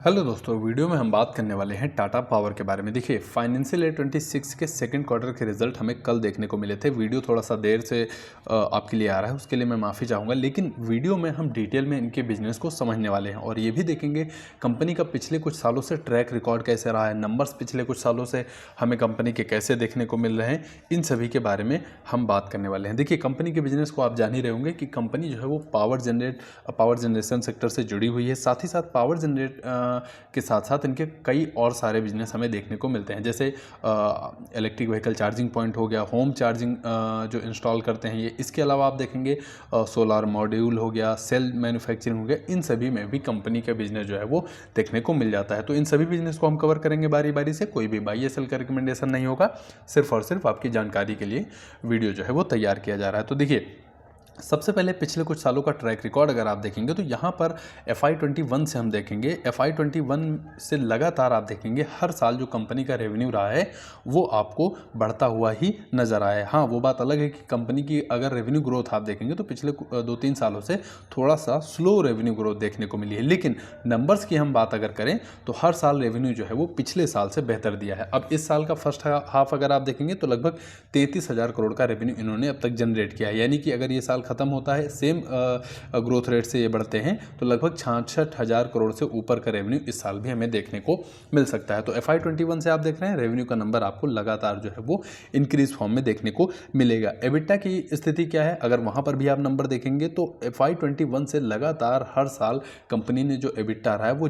Hello दोस्तों, video में हम बात करने वाले हैं टाटा पावर के बारे में। देखिए, फाइनेंशियल ईयर 26 के सेकंड क्वार्टर के रिजल्ट हमें कल देखने को मिले थे। वीडियो थोड़ा सा देर से आपके लिए आ रहा है, उसके लिए मैं माफ़ी चाहूँगा। लेकिन वीडियो में हम डिटेल में इनके बिजनेस को समझने वाले हैं और ये भी देखेंगे कंपनी का पिछले कुछ सालों से ट्रैक रिकॉर्ड कैसे रहा है, नंबर्स पिछले कुछ सालों से हमें कंपनी के कैसे देखने को मिल रहे हैं, इन सभी के बारे में हम बात करने वाले हैं। देखिए, कंपनी के बिजनेस को आप जान ही रहे होंगे कि कंपनी जो है वो पावर जनरेशन सेक्टर से जुड़ी हुई है। साथ ही साथ पावर जनरेट के साथ साथ इनके कई और सारे बिजनेस हमें देखने को मिलते हैं, जैसे इलेक्ट्रिक व्हीकल चार्जिंग पॉइंट हो गया, होम चार्जिंग जो इंस्टॉल करते हैं ये। इसके अलावा आप देखेंगे सोलार मॉड्यूल हो गया, सेल मैन्युफैक्चरिंग हो गया, इन सभी में भी कंपनी का बिजनेस जो है वो देखने को मिल जाता है। तो इन सभी बिजनेस को हम कवर करेंगे बारी बारी से। कोई भी बाई या सेल का रिकमेंडेशन नहीं होगा, सिर्फ और सिर्फ आपकी जानकारी के लिए वीडियो जो है वो तैयार किया जा रहा है। तो देखिए, सबसे पहले पिछले कुछ सालों का ट्रैक रिकॉर्ड अगर आप देखेंगे तो यहाँ पर FY21 से हम देखेंगे, FY21 से लगातार आप देखेंगे हर साल जो कंपनी का रेवेन्यू रहा है वो आपको बढ़ता हुआ ही नज़र आया है। हाँ, वो बात अलग है कि कंपनी की अगर रेवेन्यू ग्रोथ आप देखेंगे तो पिछले 2-3 सालों से थोड़ा सा स्लो रेवेन्यू ग्रोथ देखने को मिली है। लेकिन नंबर्स की हम बात अगर करें तो हर साल रेवेन्यू जो है वो पिछले साल से बेहतर दिया है। अब इस साल का फर्स्ट हाफ अगर आप देखेंगे तो लगभग 33,000 करोड़ का रेवेन्यू इन्होंने अब तक जनरेट किया है। यानी कि अगर ये साल खत्म होता है सेम ग्रोथ रेट से ये बढ़ते हैं तो लगभग 66,000 करोड़ से ऊपर का रेवेन्यू इस साल भी हमें देखने को मिल सकता है। तो FY21 से आप देख रहे हैं रेवेन्यू का नंबर आपको लगातार जो है वो इंक्रीज फॉर्म में देखने को मिलेगा। एबिटा की स्थिति क्या है, अगर वहां पर भी आप नंबर देखेंगे तो FY21 से लगातार हर साल कंपनी ने जो एबिटा रहा है वो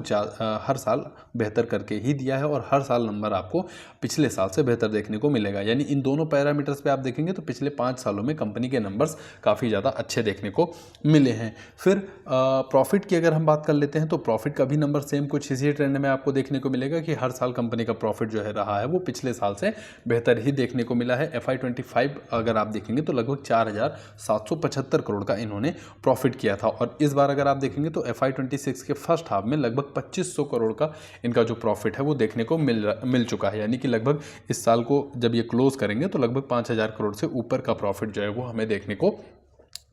हर साल बेहतर करके ही दिया है और हर साल नंबर आपको पिछले साल से बेहतर देखने को मिलेगा। यानी इन दोनों पैरामीटर्स पे आप देखेंगे तो पिछले 5 सालों में कंपनी के नंबर्स काफ़ी ज़्यादा अच्छे देखने को मिले हैं। फिर प्रॉफिट की अगर हम बात कर लेते हैं तो प्रॉफिट का भी नंबर सेम कुछ इसी ट्रेंड में आपको देखने को मिलेगा कि हर साल कंपनी का प्रॉफिट जो है रहा है वो पिछले साल से बेहतर ही देखने को मिला है। FY25 अगर आप देखेंगे तो लगभग 4,775 करोड़ का इन्होंने प्रॉफिट किया था और इस बार अगर आप देखेंगे तो FY26 के फर्स्ट हाफ में लगभग 2,500 करोड़ का इनका जो प्रॉफिट है वो देखने को मिल चुका है। यानी कि लगभग इस साल को जब ये क्लोज करेंगे तो लगभग 5,000 करोड़ से ऊपर का प्रॉफिट जो है वो हमें देखने को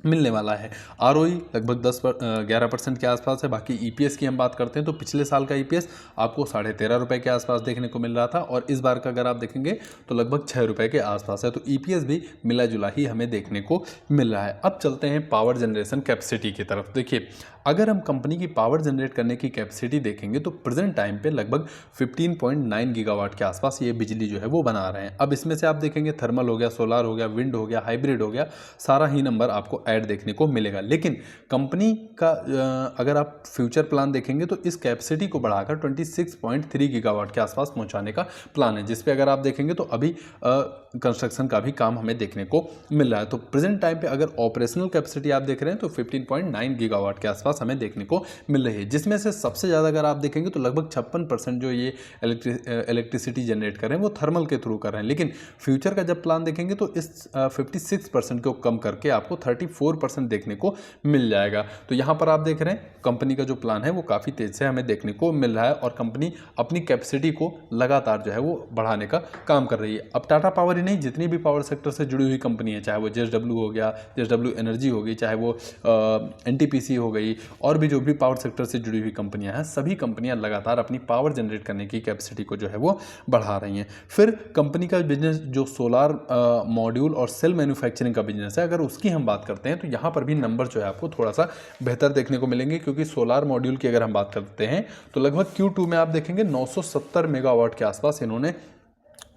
मिलने वाला है। ROE लगभग 11% के आसपास है। बाकी EPS की हम बात करते हैं तो पिछले साल का EPS आपको 13.5 रुपये के आसपास देखने को मिल रहा था और इस बार का अगर आप देखेंगे तो लगभग 6 रुपये के आसपास है। तो EPS भी मिला जुला ही हमें देखने को मिल रहा है। अब चलते हैं पावर जनरेशन कैपेसिटी की तरफ। देखिए, अगर हम कंपनी की पावर जनरेट करने की कैपेसिटी देखेंगे तो प्रेजेंट टाइम पे लगभग 15.9 गीगावाट के आसपास ये बिजली जो है वो बना रहे हैं। अब इसमें से आप देखेंगे थर्मल हो गया, सोलार हो गया, विंड हो गया, हाइब्रिड हो गया, सारा ही नंबर आपको ऐड देखने को मिलेगा। लेकिन कंपनी का अगर आप फ्यूचर प्लान देखेंगे तो इस कैपेसिटी को बढ़ाकर 26.3 गीगावाट के आसपास पहुंचाने का प्लान है, जिसपे अगर आप देखेंगे तो अभी कंस्ट्रक्शन का भी काम हमें देखने को मिल रहा है। तो प्रेजेंट टाइम पे अगर ऑपरेशनल कैपेसिटी आप देख रहे हैं तो 15.9 गीगावाट के आसपास हमें देखने को मिल रही है, जिसमें से सबसे ज़्यादा अगर आप देखेंगे तो लगभग 56% जो ये इलेक्ट्रिसिटी जनरेट कर रहे हैं वो थर्मल के थ्रू कर रहे हैं। लेकिन फ्यूचर का जब प्लान देखेंगे तो इस 56% को कम करके आपको 34% देखने को मिल जाएगा। तो यहाँ पर आप देख रहे हैं कंपनी का जो प्लान है वो काफ़ी तेज से हमें देखने को मिल रहा है और कंपनी अपनी कैपेसिटी को लगातार जो है वो बढ़ाने का काम कर रही है। अब टाटा पावर ही नहीं, जितनी भी पावर सेक्टर से जुड़ी हुई कंपनी है, चाहे वो JSW हो गया, JSW एनर्जी हो गई, चाहे वो NTPC हो गई, और भी जो भी पावर सेक्टर से जुड़ी हुई कंपनियां हैं, सभी कंपनियां लगातार अपनी पावर जनरेट करने की कैपेसिटी को जो है वो बढ़ा रही हैं। फिर कंपनी का बिजनेस जो सोलार मॉड्यूल और सेल मैन्युफैक्चरिंग का बिजनेस है, अगर उसकी हम बात करते हैं तो यहाँ पर भी नंबर जो है आपको थोड़ा सा बेहतर देखने को मिलेंगे, क्योंकि सोलार मॉड्यूल की अगर हम बात करते हैं तो लगभग Q2 में आप देखेंगे 970 मेगावाट के आसपास इन्होंने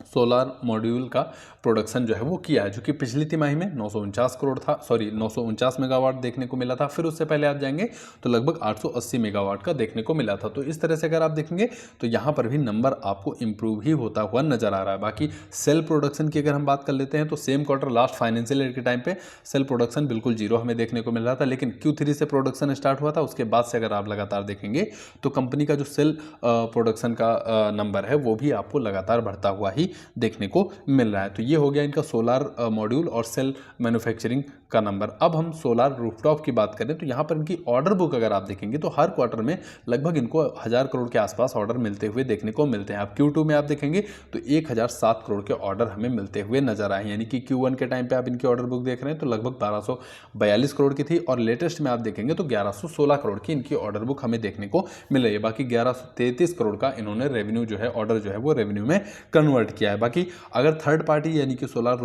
सोलार मॉड्यूल का प्रोडक्शन जो है वो किया है, जो कि पिछली तिमाही में 949 मेगावाट देखने को मिला था। फिर उससे पहले आप जाएंगे तो लगभग 880 मेगावाट का देखने को मिला था। तो इस तरह से अगर आप देखेंगे तो यहाँ पर भी नंबर आपको इंप्रूव ही होता हुआ नजर आ रहा है। बाकी सेल प्रोडक्शन की अगर हम बात कर लेते हैं तो same quarter last financial year के टाइम पे सेल प्रोडक्शन बिल्कुल जीरो हमें देखने को मिल रहा था, लेकिन Q3 से प्रोडक्शन स्टार्ट हुआ था। उसके बाद से अगर आप लगातार देखेंगे तो कंपनी का जो सेल प्रोडक्शन का नंबर है वो भी आपको लगातार बढ़ता हुआ ही देखने को मिल रहा है। तो ये हो गया इनका सोलार मॉड्यूल और सेल मैन्युफैक्चरिंग का नंबर। अब हम सोलार रूफटॉप की बात करें तो यहाँ पर इनकी ऑर्डर बुक अगर आप देखेंगे तो हर क्वार्टर में लगभग इनको 1000 करोड़ के आसपास ऑर्डर मिलते हुए देखने को मिलते हैं। आप Q2 में आप देखेंगे तो 1007 करोड़ के ऑर्डर हमें मिलते हुए नजर आए, यानी कि Q1 के टाइम पे आप इनकी ऑर्डर बुक देख रहे हैं तो लगभग 1242 करोड़ की थी, और लेटेस्ट में आप देखेंगे तो 1116 करोड़ की इनकी ऑर्डर बुक हमें देखने को मिल रही है। बाकी 1133 करोड़ का इन्होंने रेवेन्यू जो है, ऑर्डर जो है वो रेवेन्यू में कन्वर्ट किया है। बाकी अगर थर्ड पार्टी यानी कि सोलार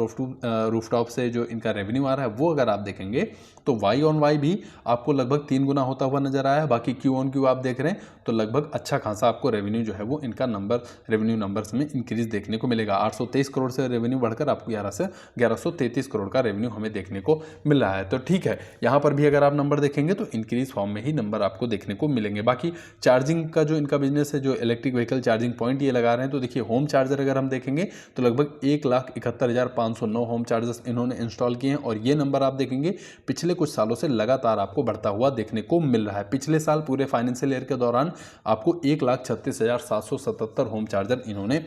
रूफटॉप से जो इनका रेवेन्यू आ रहा है वो अगर आप देखेंगे तो वाई ऑन वाई भी आपको लगभग 3 गुना होता हुआ नजर आया है। बाकी Q ऑन Q आप देख रहे हैं तो लगभग अच्छा खासा आपको रेवेन्यू जो है वो इनका रेवेन्यू नंबर्स में इंक्रीज देखने को मिलेगा। 823 करोड़ से रेवेन्यू बढ़कर आपको 1133 करोड़ का रेवेन्यू हमें देखने को मिल रहा है। तो ठीक है, यहाँ पर भी अगर आप नंबर देखेंगे तो इंक्रीज फॉर्म में ही नंबर आपको देखने को मिलेंगे। बाकी चार्जिंग का जो इनका बिजनेस है, जो इलेक्ट्रिक व्हीकल चार्जिंग पॉइंट ये लगा रहे हैं, तो देखिए होम चार्जर अगर हम देखेंगे तो लगभग 1,71,509 होम चार्जर्स इन्होंने इंस्टॉल किए हैं, और ये नंबर आप देखेंगे पिछले कुछ सालों से लगातार आपको बढ़ता हुआ देखने को मिल रहा है। पिछले साल पूरे फाइनेंशियल ईयर के दौरान आपको 1,36,777 होम चार्जर इन्होंने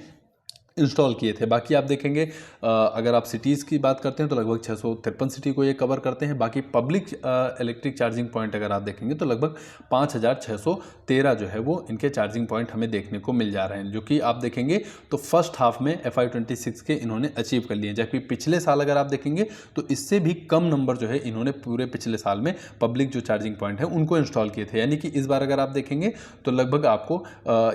इंस्टॉल किए थे। बाकी आप देखेंगे अगर आप सिटीज़ की बात करते हैं तो लगभग 653 सिटी को ये कवर करते हैं। बाकी पब्लिक इलेक्ट्रिक चार्जिंग पॉइंट अगर आप देखेंगे तो लगभग 5,613 जो है वो इनके चार्जिंग पॉइंट हमें देखने को मिल जा रहे हैं, जो कि आप देखेंगे तो फर्स्ट हाफ में FY26 के इन्होंने अचीव कर लिए। जबकि पिछले साल अगर आप देखेंगे तो इससे भी कम नंबर जो है इन्होंने पूरे पिछले साल में पब्लिक जो चार्जिंग पॉइंट है उनको इंस्टॉल किए थे, यानी कि इस बार अगर आप देखेंगे तो लगभग आपको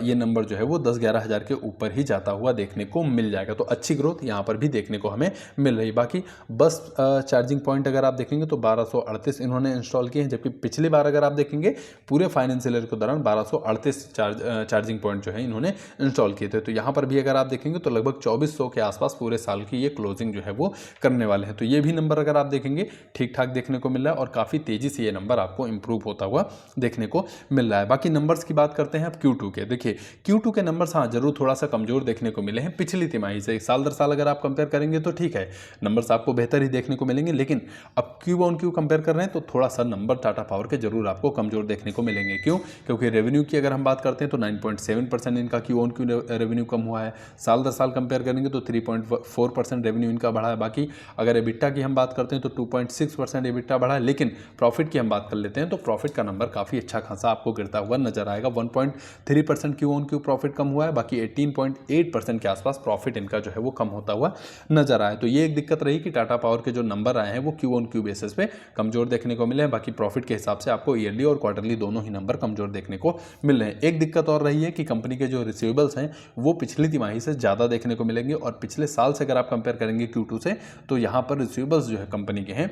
ये नंबर जो है वो 10-11 हज़ार के ऊपर ही जाता हुआ देखने को मिल जाएगा। तो अच्छी ग्रोथ यहाँ पर भी देखने को हमें मिल रही। बाकी बस चार्जिंग पॉइंट अगर आप देखेंगे तो 1238 इन्होंने इंस्टॉल किए हैं, जबकि पिछली बार अगर आप देखेंगे पूरे फाइनेंशियल ईयर के दौरान 1238 चार्जिंग पॉइंट जो है इन्होंने इंस्टॉल किए थे। तो यहाँ पर भी अगर आप देखेंगे तो लगभग 2400 के आसपास पूरे साल की ये क्लोजिंग जो है वो करने वाले हैं। तो ये भी नंबर अगर आप देखेंगे ठीक ठाक देखने को मिल रहा है, और काफ़ी तेजी से ये नंबर आपको इंप्रूव होता हुआ देखने को मिल रहा है। बाकी नंबर्स की बात करते हैं अब Q2 के। देखिए Q2 के नंबर्स हाँ जरूर थोड़ा सा कमजोर देखने को मिले हैं पिछली तिमाही से। साल दर साल अगर आप कंपेयर करेंगे तो ठीक है, नंबर्स आपको बेहतर ही देखने को मिलेंगे, लेकिन अब Q ऑन Q कंपेयर कर रहे हैं तो थोड़ा सा नंबर टाटा पावर के जरूर आपको कमजोर देखने को मिलेंगे। क्यों? क्योंकि रेवेन्यू की अगर हम बात करते हैं तो 9.7% इनका Q ऑन Q रेवेन्यू कम हुआ है। साल दर साल कंपेयर करेंगे तो 3.4% रेवेन्यू इनका बढ़ा है। बाकी अगर एबिटा की हम बात करते हैं तो 2.6% एबिटा बढ़ा है, लेकिन प्रॉफिट की हम बात कर लेते हैं तो प्रॉफिट का नंबर काफ़ी अच्छा खासा आपको गिरता हुआ नजर आएगा। 1.3% Q ऑन Q प्रॉफिट कम हुआ है। बाकी 18.8% के आसपास प्रॉफिट इनका जो है वो कम होता हुआ नजर आया। तो ये एक दिक्कत रही कि टाटा पावर के जो नंबर आए हैं वो Q ऑन Q बेसिस पे कमजोर देखने को मिले हैं। बाकी प्रॉफिट के हिसाब से आपको ईयरली और क्वार्टरली दोनों ही नंबर कमजोर देखने को मिल रहे हैं। एक दिक्कत और रही है कि कंपनी के जो रिसीवेबल्स हैं वो पिछली तिमाही से ज़्यादा देखने को मिलेंगे, और पिछले साल से अगर आप कंपेयर करेंगे Q2 से तो यहाँ पर रिसीवेबल्स जो है कंपनी के हैं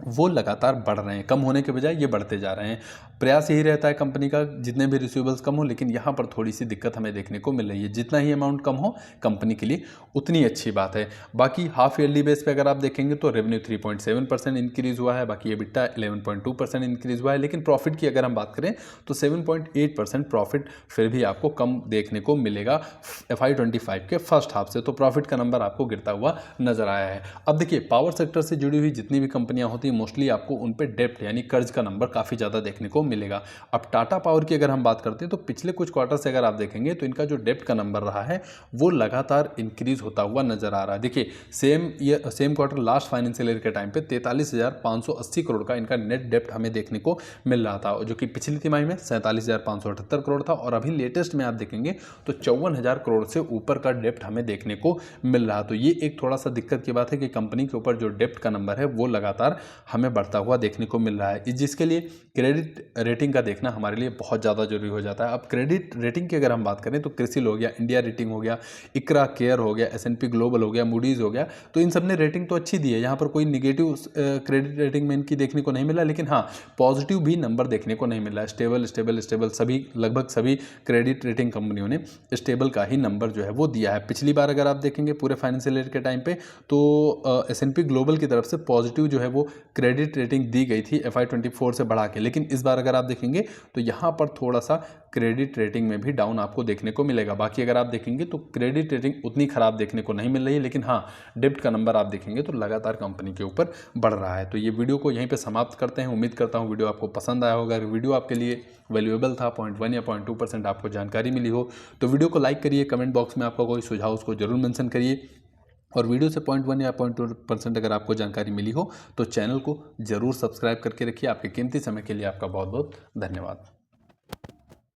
वो लगातार बढ़ रहे हैं, कम होने के बजाय ये बढ़ते जा रहे हैं। प्रयास यही रहता है कंपनी का जितने भी रिसीवेबल्स कम हो, लेकिन यहाँ पर थोड़ी सी दिक्कत हमें देखने को मिल रही है। जितना ही अमाउंट कम हो कंपनी के लिए उतनी अच्छी बात है। बाकी हाफ ईयरली बेस पे अगर आप देखेंगे तो रेवेन्यू 3.7% इंक्रीज हुआ है। बाकी एबिटा 11.2% इंक्रीज हुआ है, लेकिन प्रॉफिट की अगर हम बात करें तो 7.8% प्रॉफिट फिर भी आपको कम देखने को मिलेगा FY25 के फर्स्ट हाफ से। तो प्रॉफिट का नंबर आपको गिरता हुआ नजर आया है। अब देखिए पावर सेक्टर से जुड़ी हुई जितनी भी कंपनियां होती मोस्टली आपको उन पे डेप्ट यानी कर्ज का नंबर काफ़ी ज़्यादा देखने को मिलेगा। अब टाटा पावर की अगर हम बात करते हैं तो पिछले कुछ क्वार्टर से अगर आप देखेंगे तो इनका जो डेप्ट का नंबर रहा है वो लगातार इंक्रीज होता हुआ नजर आ रहा है। देखिए same quarter last financial year के टाइम पे 43,580 करोड़ का इनका नेट डेप्ट हमें देखने को मिल रहा था, जो कि पिछली तिमाही में 47,578 करोड़ था, और अभी लेटेस्ट में आप देखेंगे तो 54,000 करोड़ से ऊपर का डेप्ट हमें देखने को मिल रहा। तो ये एक थोड़ा सा दिक्कत की बात है कि कंपनी के ऊपर जो डेप्ट का नंबर है वो लगातार हमें बढ़ता हुआ देखने को मिल रहा है, जिसके लिए क्रेडिट रेटिंग का देखना हमारे लिए बहुत ज़्यादा जरूरी हो जाता है। अब क्रेडिट रेटिंग की अगर हम बात करें तो क्रिसिल हो गया, इंडिया रेटिंग हो गया, इक्रा केयर हो गया, S&P ग्लोबल हो गया, मूडीज़ हो गया, तो इन सब ने रेटिंग तो अच्छी दी है। यहाँ पर कोई निगेटिव क्रेडिट रेटिंग में इनकी देखने को नहीं मिला, लेकिन हाँ पॉजिटिव भी नंबर देखने को नहीं मिला है। स्टेबल सभी लगभग सभी क्रेडिट रेटिंग कंपनियों ने स्टेबल का ही नंबर जो है वो दिया है। पिछली बार अगर आप देखेंगे पूरे फाइनेंशियल ईयर के टाइम पे तो S&P ग्लोबल की तरफ से पॉजिटिव जो है वो क्रेडिट रेटिंग दी गई थी FY24 से बढ़ा के, लेकिन इस बार अगर आप देखेंगे तो यहाँ पर थोड़ा सा क्रेडिट रेटिंग में भी डाउन आपको देखने को मिलेगा। बाकी अगर आप देखेंगे तो क्रेडिट रेटिंग उतनी खराब देखने को नहीं मिल रही है, लेकिन हाँ डेब्ट का नंबर आप देखेंगे तो लगातार कंपनी के ऊपर बढ़ रहा है। तो ये वीडियो को यहीं पे समाप्त करते हैं। उम्मीद करता हूँ वीडियो आपको पसंद आया होगा। अगर वीडियो आपके लिए वैल्यूएबल था, 0.1 या 0.2% आपको जानकारी मिली हो तो वीडियो को लाइक करिए, कमेंट बॉक्स में आपका कोई सुझाव उसको जरूर मेंशन करिए। और वीडियो से 0.1 या 0.2% अगर आपको जानकारी मिली हो तो चैनल को ज़रूर सब्सक्राइब करके रखिए। आपके कीमती समय के लिए आपका बहुत बहुत धन्यवाद।